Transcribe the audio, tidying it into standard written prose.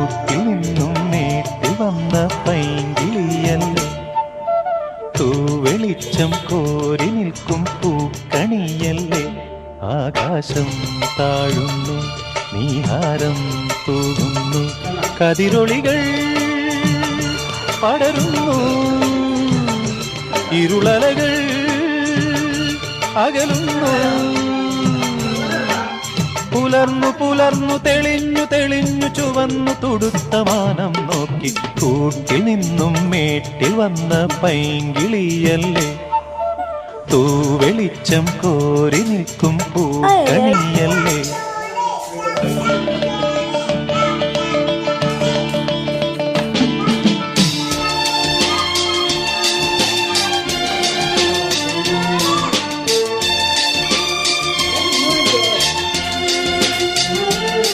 കൂട്ടിൽ നിന്നും നേട്ടിൽ വന്ന പൈങ്കിളിയല്ലേ, തൂവെളിച്ചം കോരി നിൽക്കും പൂക്കണിയല്ലേ. ആകാശം താഴുന്നു, നീഹാരം തൂകുന്നു, കതിരൊളികൾ പടരുന്നു, ഇരുളലകൾ അകലുന്നു. പുലർന്നു പുലർന്നു തെളിഞ്ഞു തെളിഞ്ഞു ചുവന്നു തുടുത്ത മാനം നോക്കി, കൂട്ടിൽ നിന്നും മേട്ടിൽ വന്ന പൈങ്കിളിയല്ലേ, തൂവെളിച്ചം കോരി നിൽക്കും പൂക്കണിയല്ലേ.